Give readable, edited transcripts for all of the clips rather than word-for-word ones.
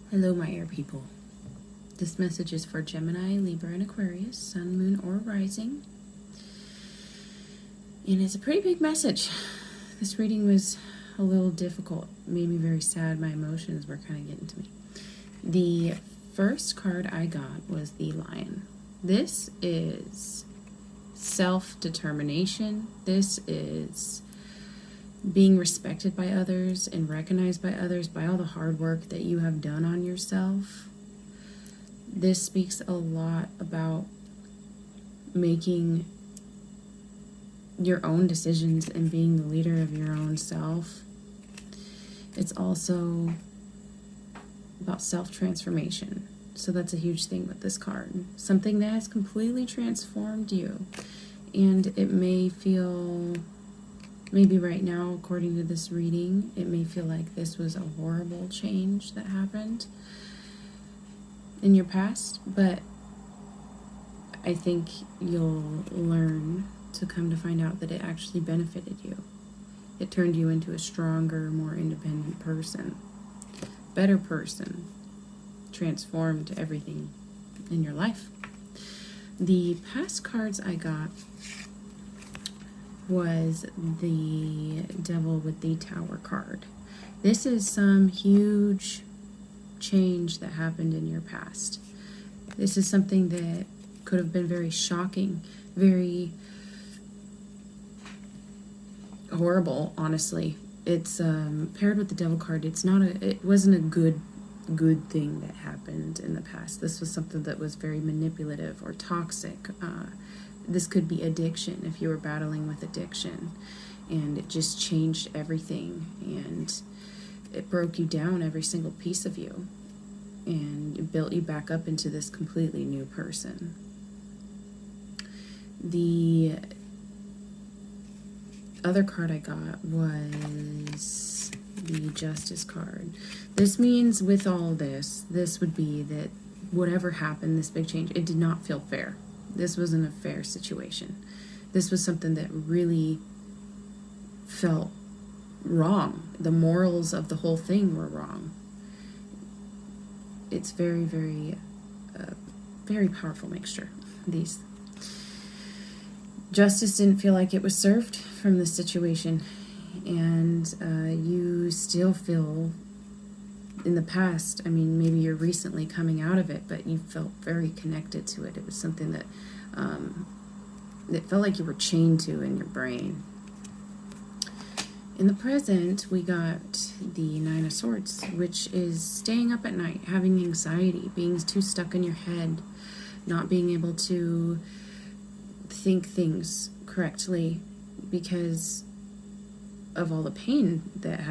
Hello, my air people. This message is for Gemini, Libra, and Aquarius, Sun, Moon, or Rising. And it's a pretty big message. This reading was a little difficult. It made me very sad. My emotions were kind of getting to me. The first card I got was the Lion. This is self-determination. This is being respected by others and recognized by others by all the hard work that you have done on yourself. This speaks a lot about making your own decisions and being the leader of your own self. It's also about self-transformation. So that's a huge thing with this card. Something that has completely transformed you. And it may feel, maybe right now, according to this reading, it may feel like this was a horrible change that happened in your past, but I think you'll learn to come to find out that it actually benefited you. It turned you into a stronger, more independent person, better person, transformed everything in your life. The past cards I got was the Devil with the Tower card. This is some huge change that happened in your past. This is something that could have been very shocking, very horrible, honestly. It's paired with the Devil card. It wasn't a good thing that happened in the past. This was something that was very manipulative or toxic. This could be addiction, if you were battling with addiction, and it just changed everything, and it broke you down, every single piece of you, and it built you back up into this completely new person. The other card I got was the Justice card. This means with all this would be that whatever happened, this big change, it did not feel fair. This wasn't a fair situation. This was something that really felt wrong. The morals of the whole thing were wrong. It's very, very, very powerful mixture. These justice didn't feel like it was served from this situation, and you still feel in the past, I mean, maybe you're recently coming out of it, but you felt very connected to it. It was something that it felt like you were chained to in your brain. In the present, we got the Nine of Swords, which is staying up at night, having anxiety, being too stuck in your head, not being able to think things correctly because of all the pain that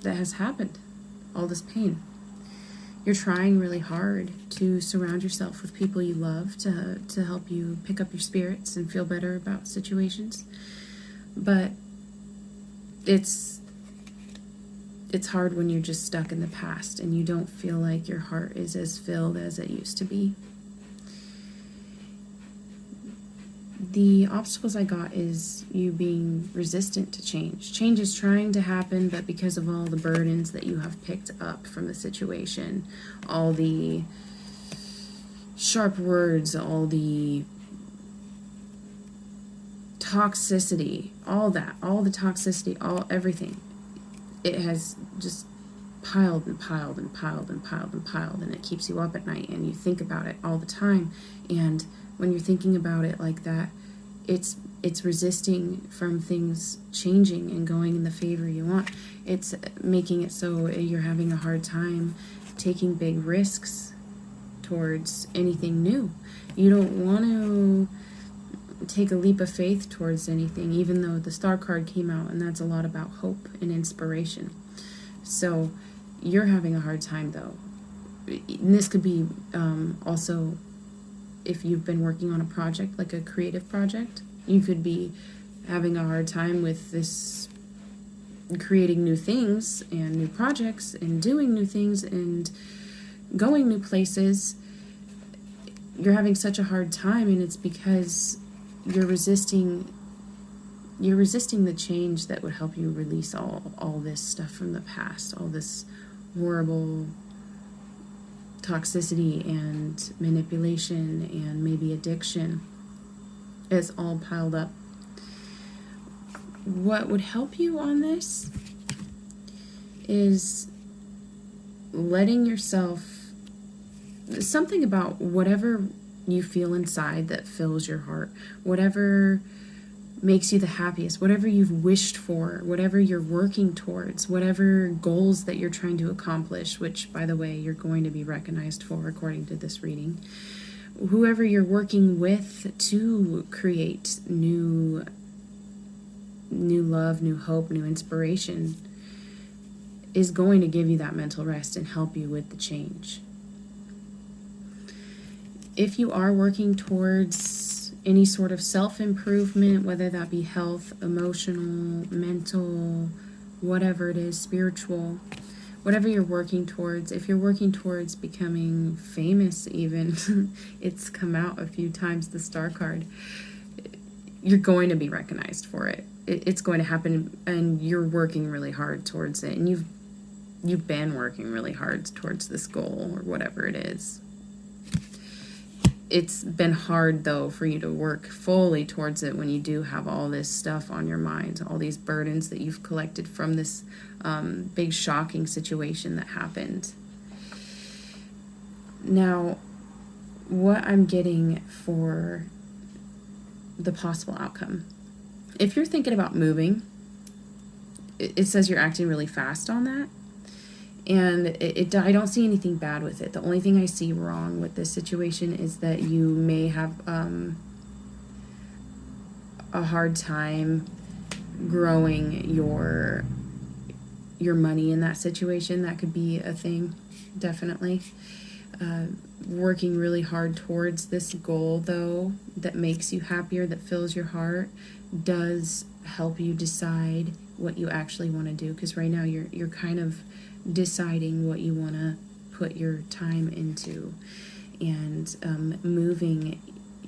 has happened, all this pain. You're trying really hard to surround yourself with people you love to help you pick up your spirits and feel better about situations, but it's hard when you're just stuck in the past and you don't feel like your heart is as filled as it used to be. The obstacles I got is you being resistant to change. Change is trying to happen, but because of all the burdens that you have picked up from the situation, all the sharp words, all the toxicity, all the toxicity, everything, it has just piled and piled and piled and piled and piled, and it keeps you up at night, and you think about it all the time. And when you're thinking about it like that, it's resisting from things changing and going in the favor you want. It's making it so you're having a hard time taking big risks towards anything new. You don't want to take a leap of faith towards anything, even though the Star card came out, and that's a lot about hope and inspiration. So you're having a hard time, though. And this could be also, if you've been working on a project, like a creative project, you could be having a hard time with this, creating new things and new projects and doing new things and going new places. You're having such a hard time, and it's because you're resisting the change that would help you release all this stuff from the past, all this horrible toxicity and manipulation and maybe addiction is all piled up. What would help you on this is letting yourself, something about whatever you feel inside that fills your heart, whatever makes you the happiest, whatever you've wished for, whatever you're working towards, whatever goals that you're trying to accomplish, which, by the way, you're going to be recognized for according to this reading. Whoever you're working with to create new love, new hope, new inspiration is going to give you that mental rest and help you with the change. If you are working towards any sort of self-improvement, whether that be health, emotional, mental, whatever it is, spiritual, whatever you're working towards, if you're working towards becoming famous even, it's come out a few times, the star card, you're going to be recognized for it. It's going to happen, and you're working really hard towards it, and you've been working really hard towards this goal or whatever it is. It's been hard, though, for you to work fully towards it when you do have all this stuff on your mind, all these burdens that you've collected from this big shocking situation that happened. Now, what I'm getting for the possible outcome. If you're thinking about moving, it says you're acting really fast on that. And I don't see anything bad with it. The only thing I see wrong with this situation is that you may have a hard time growing your money in that situation. That could be a thing, definitely. Working really hard towards this goal, though, that makes you happier, that fills your heart, does help you decide what you actually want to do. Because right now you're kind of deciding what you want to put your time into, and moving,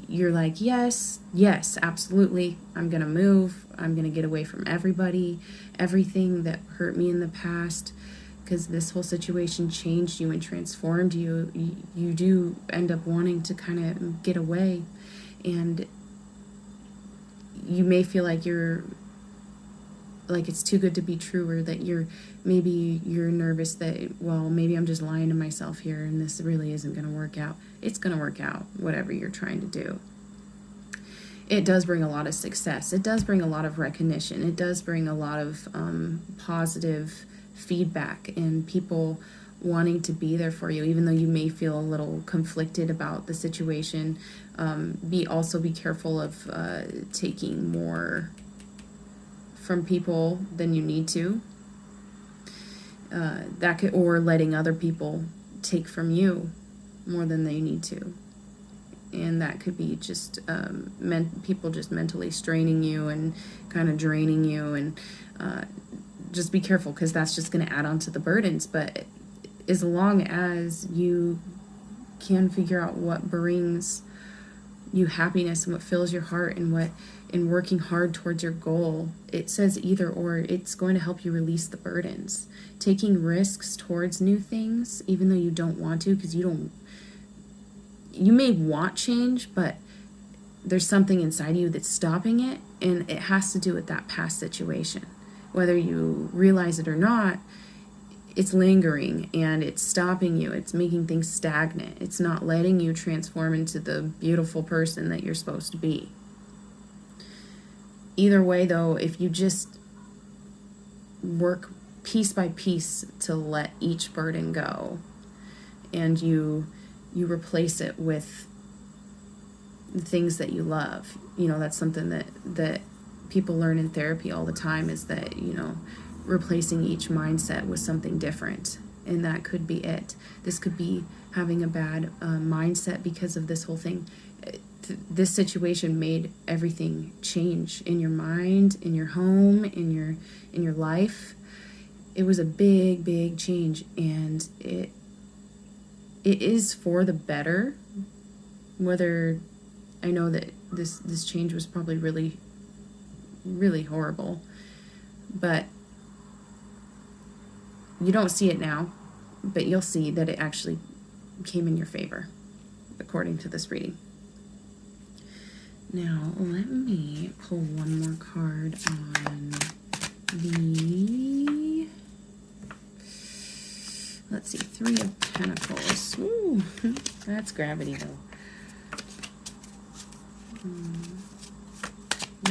you're like, yes, absolutely, I'm gonna move, I'm gonna get away from everybody, everything that hurt me in the past, because this whole situation changed you and transformed you. You do end up wanting to kind of get away, and you may feel like it's too good to be true, or that you're nervous that, well, maybe I'm just lying to myself here and this really isn't going to work out. It's going to work out, whatever you're trying to do. It does bring a lot of success. It does bring a lot of recognition. It does bring a lot of positive feedback and people wanting to be there for you, even though you may feel a little conflicted about the situation. Be careful of taking more from people than you need to. Or letting other people take from you more than they need to. And that could be just people just mentally straining you and kind of draining you, and just be careful, because that's just going to add on to the burdens. But as long as you can figure out what brings you happiness and what fills your heart and working hard towards your goal, it says either or, it's going to help you release the burdens. Taking risks towards new things, even though you don't want to, because you may want change, but there's something inside you that's stopping it, and it has to do with that past situation. Whether you realize it or not, it's lingering and it's stopping you. It's making things stagnant. It's not letting you transform into the beautiful person that you're supposed to be. Either way, though, if you just work piece by piece to let each burden go, and you replace it with the things that you love, that's something that people learn in therapy all the time, is that, replacing each mindset with something different. And that could be it. This could be having a bad mindset because of this whole thing. This situation made everything change in your mind, in your home, in your life. It was a big, big change, and it is for the better. Whether I know that this change was probably really, really horrible, but you don't see it now, but you'll see that it actually came in your favor, according to this reading. Now, let me pull one more card on the, let's see, Three of Pentacles. Ooh, that's gravity, though.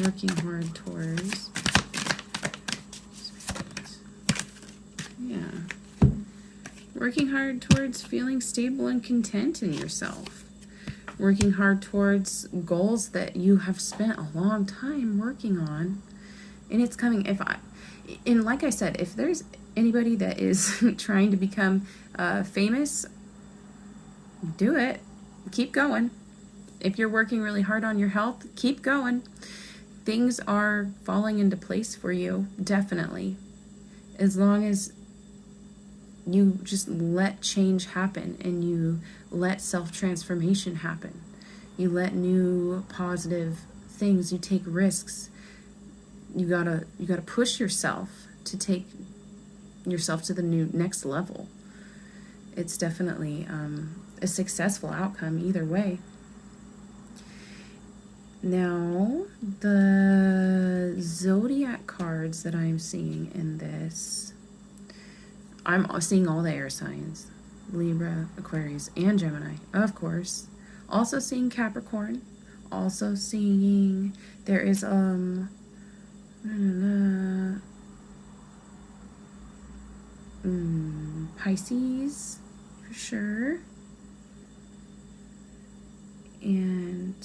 Working hard towards, yeah, working hard towards feeling stable and content in yourself. Working hard towards goals that you have spent a long time working on, and it's coming. And like I said, if there's anybody that is trying to become famous, do it. Keep going. If you're working really hard on your health, keep going. Things are falling into place for you, definitely. As long as you just let change happen and you let self-transformation happen. You let new positive things, you take risks. You gotta push yourself to take yourself to the next level. It's definitely a successful outcome either way. Now, the zodiac cards that I'm seeing in this, I'm seeing all the air signs. Libra, Aquarius, and Gemini, of course. Also seeing Capricorn. Also seeing, there is, Pisces, for sure. And,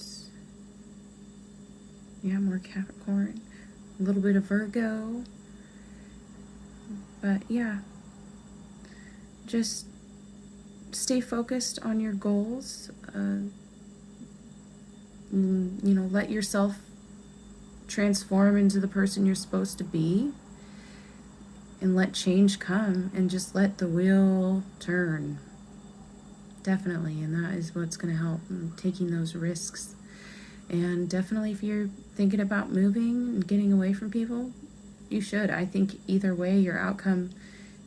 yeah, more Capricorn. A little bit of Virgo. But, yeah. Just stay focused on your goals. Let yourself transform into the person you're supposed to be, and let change come, and just let the wheel turn. Definitely, and that is what's going to help, taking those risks. And definitely, if you're thinking about moving and getting away from people, you should. I think either way, your outcome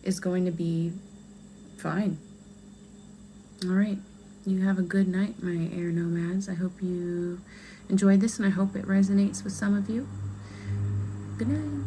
is going to be fine. All right. You have a good night, my air nomads. I hope you enjoyed this, and I hope it resonates with some of you. Good night.